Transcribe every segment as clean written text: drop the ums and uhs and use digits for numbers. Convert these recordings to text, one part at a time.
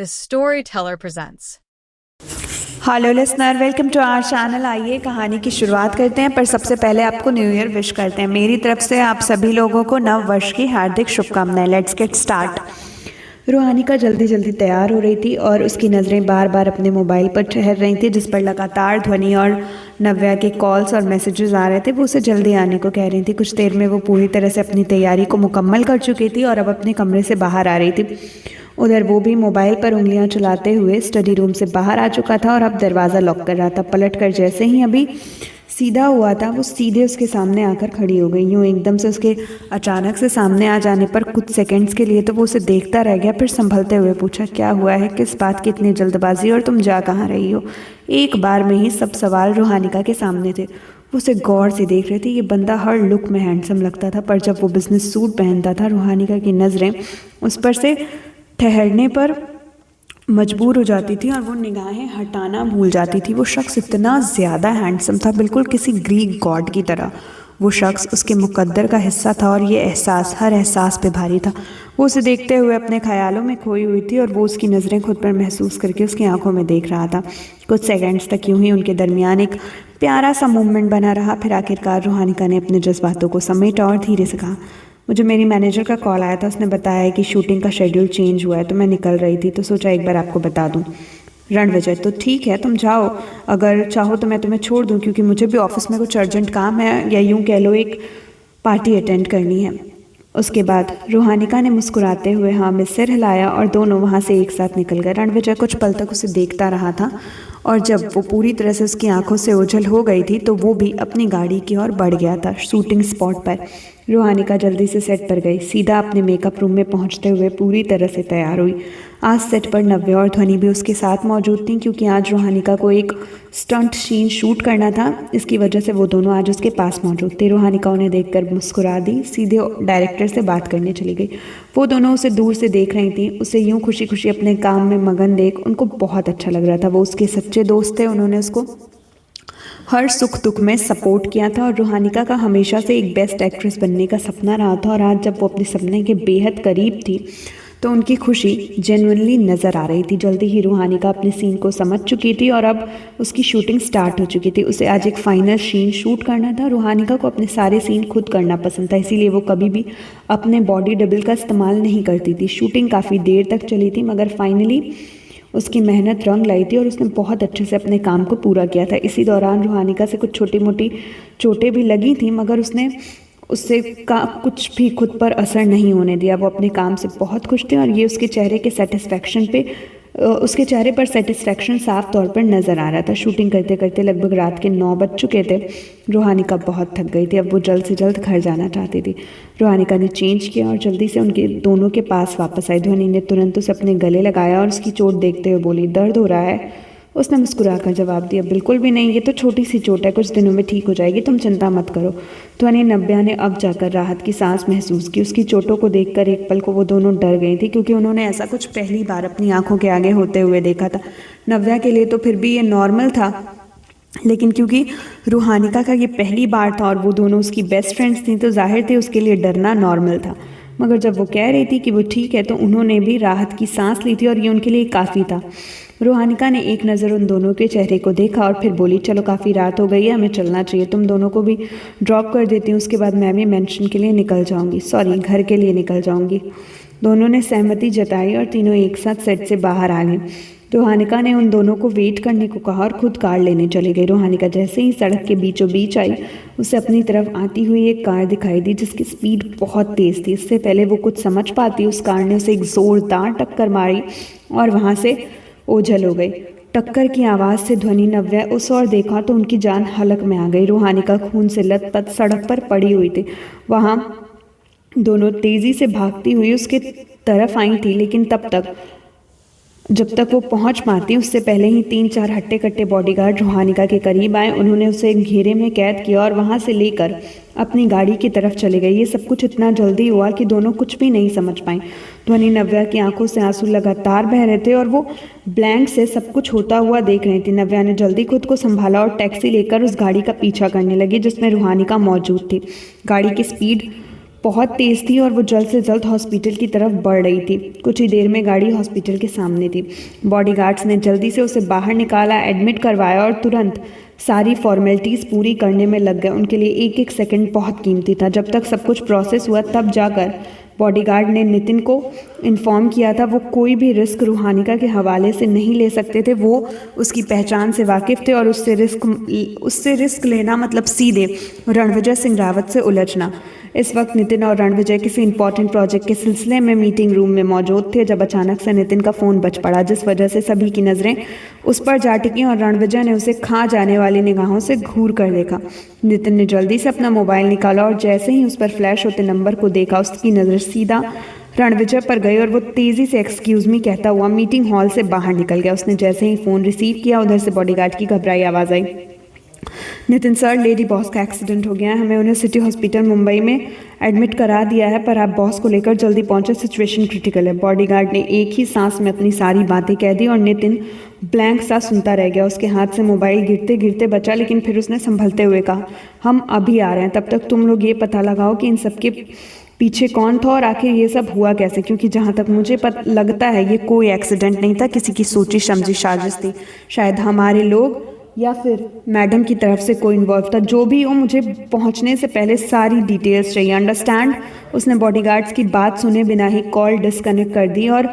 The Storyteller presents. Hello listener, welcome to our channel. आइए कहानी की शुरुआत करते हैं, पर सबसे पहले आपको न्यू ईयर विश करते हैं। मेरी तरफ से आप सभी लोगों को नव वर्ष की हार्दिक शुभकामनाएं। Let's get start. रूहानी का जल्दी जल्दी तैयार हो रही थी और उसकी नज़रें बार बार अपने मोबाइल पर ठहर रही थी, जिस पर लगातार ध्वनि और नव्या के कॉल्स और मैसेजेस आ रहे थे। वो उसे जल्दी आने को कह रही थी। कुछ देर में वो पूरी तरह से अपनी तैयारी को मुकम्मल कर चुकी थी और अब अपने कमरे से बाहर आ रही थी। उधर वो भी मोबाइल पर उंगलियां चलाते हुए स्टडी रूम से बाहर आ चुका था और अब दरवाज़ा लॉक कर रहा था। पलट कर जैसे ही अभी सीधा हुआ था, वो सीधे उसके सामने आकर खड़ी हो गई। यूँ एकदम से उसके अचानक से सामने आ जाने पर कुछ सेकंड्स के लिए तो वो उसे देखता रह गया। फिर संभलते हुए पूछा, क्या हुआ है? किस बात की इतनी जल्दबाजी और तुम जा कहाँ रही हो? एक बार में ही सब सवाल रूहानिका के सामने थे। वो उसे गौर से देख रहे थे। ये बंदा हर लुक में हैंडसम लगता था, पर जब वो बिजनेस सूट पहनता था, रूहानिका की नज़रें उस पर से ठहरने पर मजबूर हो जाती थी और वो निगाहें हटाना भूल जाती थी। वो शख्स इतना ज़्यादा हैंडसम था, बिल्कुल किसी ग्रीक गॉड की तरह। वो शख्स उसके मुकद्दर का हिस्सा था और ये एहसास हर एहसास पे भारी था। वो उसे देखते हुए अपने ख्यालों में खोई हुई थी और वो उसकी नज़रें खुद पर महसूस करके उसकी आंखों में देख रहा था। कुछ सेकंड्स तक यूं ही उनके दरमियान एक प्यारा सा मूवमेंट बना रहा। फिर आखिरकार रूहानिका ने अपने जज्बातों को समेटा और धीरे से कहा, मुझे मेरी मैनेजर का कॉल आया था। उसने बताया कि शूटिंग का शेड्यूल चेंज हुआ है, तो मैं निकल रही थी, तो सोचा एक बार आपको बता दूं। रणविजय, तो ठीक है, तुम जाओ। अगर चाहो तो मैं तुम्हें छोड़ दूं, क्योंकि मुझे भी ऑफिस में कुछ अर्जेंट काम है, या यूं कह लो एक पार्टी अटेंड करनी है। उसके बाद रूहानिका ने मुस्कुराते हुए हाँ में सिर हिलाया और दोनों वहाँ से एक साथ निकल गए। रणविजय कुछ पल तक उसे देखता रहा था और जब वो पूरी तरह से उसकी आंखों से ओझल हो गई थी, तो वो भी अपनी गाड़ी की ओर बढ़ गया था। शूटिंग स्पॉट पर रूहानिका जल्दी से सेट पर गई। सीधा अपने मेकअप रूम में पहुंचते हुए पूरी तरह से तैयार हुई। आज सेट पर नव्या और ध्वनि भी उसके साथ मौजूद थी, क्योंकि आज रूहानिका को एक स्टंट सीन शूट करना था। इसकी वजह से वो दोनों आज उसके पास मौजूद थे। रूहानिका उन्हें देखकर मुस्कुरा दी, सीधे डायरेक्टर से बात करने चली गई। वो दोनों उसे दूर से देख रही थी। उसे यूं खुशी खुशी अपने काम में मगन देख उनको बहुत अच्छा लग रहा था। वो उसके सच्चे दोस्त थे। उन्होंने उसको हर सुख दुख में सपोर्ट किया था और रूहानिका का हमेशा से एक बेस्ट एक्ट्रेस बनने का सपना रहा था। और आज जब वो अपने सपने के बेहद करीब थी, तो उनकी खुशी जेन्युइनली नज़र आ रही थी। जल्दी ही रूहानिका अपने सीन को समझ चुकी थी और अब उसकी शूटिंग स्टार्ट हो चुकी थी। उसे आज एक फाइनल सीन शूट करना था। रूहानिका को अपने सारे सीन खुद करना पसंद था, इसीलिए वो कभी भी अपने बॉडी डबल का इस्तेमाल नहीं करती थी। शूटिंग काफ़ी देर तक चली थी, मगर फाइनली उसकी मेहनत रंग लाई थी और उसने बहुत अच्छे से अपने काम को पूरा किया था। इसी दौरान रूहानिका से कुछ छोटी मोटी चोटें भी लगी थी, मगर उसने उससे कुछ भी खुद पर असर नहीं होने दिया। वो अपने काम से बहुत खुश थी और ये उसके चेहरे के सेटिस्फैक्शन पे उसके चेहरे पर सेटिस्फैक्शन साफ तौर पर नज़र आ रहा था। शूटिंग करते करते लगभग रात के 9 बज चुके थे। रूहानिका बहुत थक गई थी। अब वो जल्द से जल्द घर जाना चाहती थी। रूहानिका ने चेंज किया और जल्दी से उनके दोनों के पास वापस आई। ध्वनि ने तुरंत उसे अपने गले लगाया और उसकी चोट देखते हुए बोली, दर्द हो रहा है? उसने मुस्कुराकर जवाब दिया, बिल्कुल भी नहीं, ये तो छोटी सी चोट है, कुछ दिनों में ठीक हो जाएगी, तुम चिंता मत करो। ध्वनि नव्या ने अब जाकर राहत की सांस महसूस की। उसकी चोटों को देखकर एक पल को वो दोनों डर गई थी, क्योंकि उन्होंने ऐसा कुछ पहली बार अपनी आंखों के आगे होते हुए देखा था। नव्या के लिए तो फिर भी ये नॉर्मल था, लेकिन क्योंकि रूहानिका का ये पहली बार था और वो दोनों उसकी बेस्ट फ्रेंड्स थी, तो जाहिर थे उसके लिए डरना नॉर्मल था। मगर जब वो कह रही थी कि वो ठीक है, तो उन्होंने भी राहत की सांस ली थी और ये उनके लिए काफ़ी था। रूहानिका ने एक नज़र उन दोनों के चेहरे को देखा और फिर बोली, चलो काफ़ी रात हो गई है, हमें चलना चाहिए, तुम दोनों को भी ड्रॉप कर देती हूँ, उसके बाद मैं भी मेंशन के लिए निकल जाऊँगी, सॉरी घर के लिए निकल जाऊँगी। दोनों ने सहमति जताई और तीनों एक साथ सेट से बाहर आ गए। रूहानिका ने उन दोनों को वेट करने को कहा और खुद कार लेने चली गई। रूहानिका जैसे ही सड़क के बीचों बीच आई, उसे अपनी तरफ आती हुई एक कार दिखाई दी, जिसकी स्पीड बहुत तेज़ थी। इससे पहले वो कुछ समझ पाती, उस कार ने उसे एक ज़ोरदार टक्कर मारी और वहाँ से ओझल हो गई। टक्कर की आवाज़ से ध्वनि नव्या उस ओर देखा तो उनकी जान हलक में आ गई। रूहानिका खून से लथपथ सड़क पर पड़ी हुई थी। वहाँ दोनों तेज़ी से भागती हुई उसके तरफ आई थी, लेकिन जब तक वो पहुंच पाती, उससे पहले ही 3-4 हट्टे कट्टे बॉडीगार्ड रूहानिका के करीब आए। उन्होंने उसे घेरे में कैद किया और वहां से लेकर अपनी गाड़ी की तरफ चले गए। ये सब कुछ इतना जल्दी हुआ कि दोनों कुछ भी नहीं समझ पाए। ध्वनि नव्या की आंखों से आंसू लगातार बह रहे थे और वो ब्लैंक से सब कुछ होता हुआ देख रही थी। नव्या ने जल्दी खुद को संभाला और टैक्सी लेकर उस गाड़ी का पीछा करने लगी जिसमें रूहानिका मौजूद थी। गाड़ी की स्पीड बहुत तेज़ थी और वो जल्द से जल्द हॉस्पिटल की तरफ बढ़ रही थी। कुछ ही देर में गाड़ी हॉस्पिटल के सामने थी। बॉडीगार्ड्स ने जल्दी से उसे बाहर निकाला, एडमिट करवाया और तुरंत सारी फॉर्मेलिटीज़ पूरी करने में लग गए। उनके लिए एक एक सेकंड बहुत कीमती था। जब तक सब कुछ प्रोसेस हुआ तब जाकर बॉडीगार्ड ने नितिन को इन्फॉर्म किया था वो कोई भी रिस्क रूहानिका के हवाले से नहीं ले सकते थे। वो उसकी पहचान से वाकिफ़ थे और उससे रिस्क लेना मतलब सीधे रणविजय सिंह रावत से उलझना। इस वक्त नितिन और रणविजय किसी इंपॉर्टेंट प्रोजेक्ट के सिलसिले में मीटिंग रूम में मौजूद थे जब अचानक से नितिन का फ़ोन बज पड़ा, जिस वजह से सभी की नज़रें उस पर जा टिकी और रणविजय ने उसे खा जाने वाली निगाहों से घूर कर देखा। नितिन ने जल्दी से अपना मोबाइल निकाला और जैसे ही उस पर फ्लैश होते नंबर को देखा उसकी नज़र सीधा रणविजय पर गई और वो तेज़ी से एक्सक्यूज़ मी कहता हुआ मीटिंग हॉल से बाहर निकल गया। उसने जैसे ही फ़ोन रिसीव किया उधर से बॉडीगार्ड की घबराई आवाज़ आई, नितिन सर, लेडी बॉस का एक्सीडेंट हो गया है, हमें उन्हें सिटी हॉस्पिटल मुंबई में एडमिट करा दिया है, पर आप बॉस को लेकर जल्दी पहुंचे, सिचुएशन क्रिटिकल है। बॉडीगार्ड ने एक ही सांस में अपनी सारी बातें कह दी और नितिन ब्लैंक सा सुनता रह गया। उसके हाथ से मोबाइल गिरते गिरते बचा, लेकिन फिर उसने संभलते हुए कहा, हम अभी आ रहे हैं, तब तक तुम लोग ये पता लगाओ कि इन सबके पीछे कौन था और आखिर ये सब हुआ कैसे, क्योंकि जहाँ तक मुझे लगता है ये कोई एक्सीडेंट नहीं था, किसी की सोची समझी साजिश थी। शायद हमारे लोग या फिर मैडम की तरफ से कोई इन्वॉल्व था। जो भी हो, मुझे पहुंचने से पहले सारी डिटेल्स चाहिए, अंडरस्टैंड। उसने बॉडीगार्ड्स की बात सुने बिना ही कॉल डिस्कनेक्ट कर दी और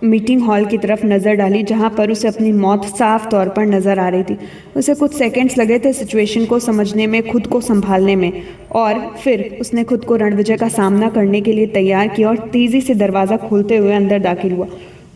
मीटिंग हॉल की तरफ नज़र डाली जहां पर उसे अपनी मौत साफ तौर पर नज़र आ रही थी। उसे कुछ सेकंड्स लगे थे सिचुएशन को समझने में, खुद को संभालने में, और फिर उसने खुद को रणविजय का सामना करने के लिए तैयार किया और तेज़ी से दरवाज़ा खोलते हुए अंदर दाखिल हुआ।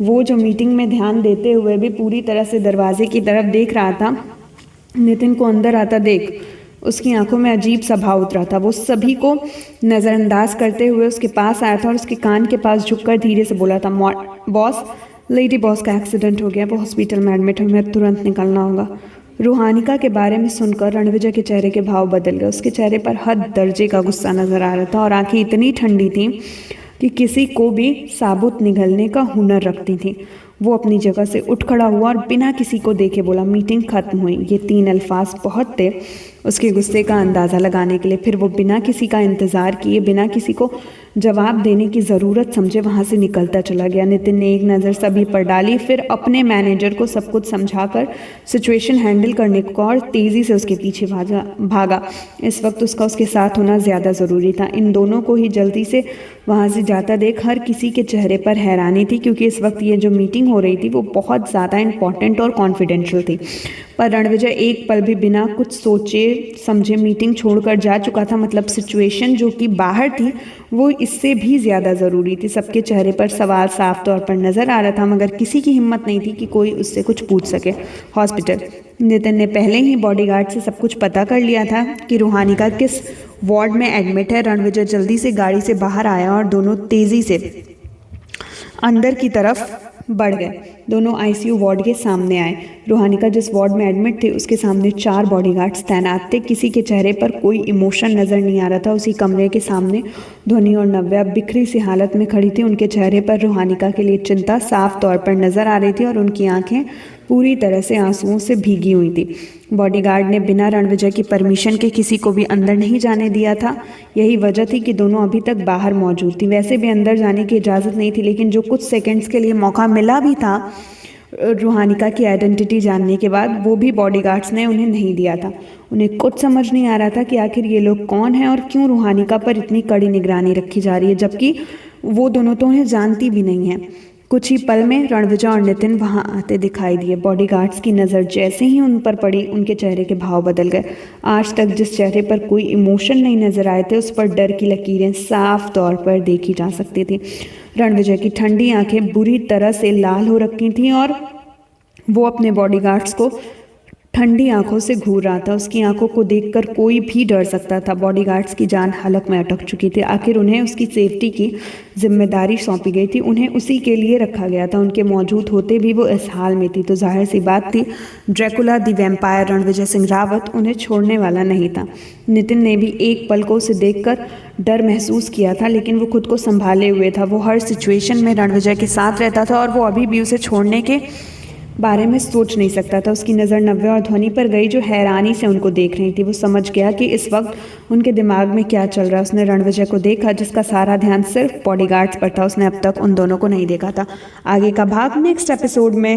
वो जो मीटिंग में ध्यान देते हुए भी पूरी तरह से दरवाजे की तरफ देख रहा था, नितिन को अंदर आता देख उसकी आंखों में अजीब सा भाव उतरा था। वो सभी को नज़रअंदाज करते हुए उसके पास आया था और उसके कान के पास झुककर धीरे से बोला था, बॉस, लेडी बॉस का एक्सीडेंट हो गया, वो हॉस्पिटल में एडमिट है, हमें तुरंत निकलना होगा। रूहानिका के बारे में सुनकर रणविजय के चेहरे के भाव बदल गए। उसके चेहरे पर हद दर्जे का गुस्सा नजर आ रहा था और आंखें इतनी ठंडी थीं कि किसी को भी साबुत निगलने का हुनर रखती थी। वो अपनी जगह से उठ खड़ा हुआ और बिना किसी को देखे बोला, मीटिंग खत्म हुई। ये 3 अल्फाज बहुत थे उसके गुस्से का अंदाज़ा लगाने के लिए। फिर वो बिना किसी का इंतज़ार किए, बिना किसी को जवाब देने की ज़रूरत समझे वहाँ से निकलता चला गया। नितिन ने एक नज़र सभी पर डाली, फिर अपने मैनेजर को सब कुछ समझाकर सिचुएशन हैंडल करने को और तेज़ी से उसके पीछे भागा। इस वक्त उसका उसके साथ होना ज़्यादा ज़रूरी था। इन दोनों को ही जल्दी से वहाँ से जाता देख हर किसी के चेहरे पर हैरानी थी, क्योंकि इस वक्त ये जो मीटिंग हो रही थी वो बहुत ज़्यादा इंपॉर्टेंट और कॉन्फिडेंशियल थी। पर रणविजय एक पल भी बिना कुछ सोचे समझे मीटिंग छोड़कर जा चुका था। मतलब सिचुएशन जो कि बाहर थी वो इससे भी ज़्यादा ज़रूरी थी। सबके चेहरे पर सवाल साफ तौर पर नज़र आ रहा था, मगर किसी की हिम्मत नहीं थी कि कोई उससे कुछ पूछ सके। हॉस्पिटल, नितिन ने पहले ही बॉडीगार्ड से सब कुछ पता कर लिया था कि रूहानिका किस वार्ड में एडमिट है। रणविजय जल्दी से गाड़ी से बाहर आया और दोनों तेज़ी से अंदर की तरफ बढ़ गए। दोनों आईसीयू वार्ड के सामने आए। रूहानिका जिस वार्ड में एडमिट थे उसके सामने 4 बॉडीगार्ड्स तैनात थे। किसी के चेहरे पर कोई इमोशन नज़र नहीं आ रहा था। उसी कमरे के सामने ध्वनि और नव्या बिखरी सी हालत में खड़ी थी। उनके चेहरे पर रूहानिका के लिए चिंता साफ तौर पर नज़र आ रही थी और उनकी आंखें पूरी तरह से आंसुओं से भीगी हुई थी। बॉडीगार्ड ने बिना रणविजय की परमिशन के किसी को भी अंदर नहीं जाने दिया था। यही वजह थी कि दोनों अभी तक बाहर मौजूद थी। वैसे भी अंदर जाने की इजाज़त नहीं थी, लेकिन जो कुछ सेकंड्स के लिए मौका मिला भी था रूहानिका की आइडेंटिटी जानने के बाद, वो भी बॉडीगार्ड्स ने उन्हें नहीं दिया था। उन्हें कुछ समझ नहीं आ रहा था कि आखिर ये लोग कौन हैं और क्यों रूहानिका पर इतनी कड़ी निगरानी रखी जा रही है, जबकि वो दोनों तो उन्हें जानती भी नहीं है। कुछ ही पल में रणविजय और नितिन वहां आते दिखाई दिए। बॉडीगार्ड्स की नज़र जैसे ही उन पर पड़ी, उनके चेहरे के भाव बदल गए। आज तक जिस चेहरे पर कोई इमोशन नहीं नजर आए थे, उस पर डर की लकीरें साफ तौर पर देखी जा सकती थी। रणविजय की ठंडी आंखें बुरी तरह से लाल हो रखी थीं और वो अपने बॉडीगार्ड्स को ठंडी आंखों से घूर रहा था। उसकी आंखों को देखकर कोई भी डर सकता था। बॉडीगार्ड्स की जान हलक में अटक चुकी थी। आखिर उन्हें उसकी सेफ्टी की जिम्मेदारी सौंपी गई थी, उन्हें उसी के लिए रखा गया था। उनके मौजूद होते भी वो इस हाल में थी, तो जाहिर सी बात थी Dracula the vampire Ranvijay Singh Rawat उन्हें छोड़ने वाला नहीं था। नितिन ने भी एक पल को उसे देखकर डर महसूस किया था, लेकिन वो खुद को संभाले हुए था। वो हर सिचुएशन में रणविजय के साथ रहता था और वो अभी भी उसे छोड़ने के बारे में सोच नहीं सकता था। उसकी नज़र नव्या और ध्वनि पर गई जो हैरानी से उनको देख रही थी। वो समझ गया कि इस वक्त उनके दिमाग में क्या चल रहा है। उसने रणविजय को देखा जिसका सारा ध्यान सिर्फ बॉडीगार्ड्स पर था। उसने अब तक उन दोनों को नहीं देखा था। आगे का भाग नेक्स्ट एपिसोड में।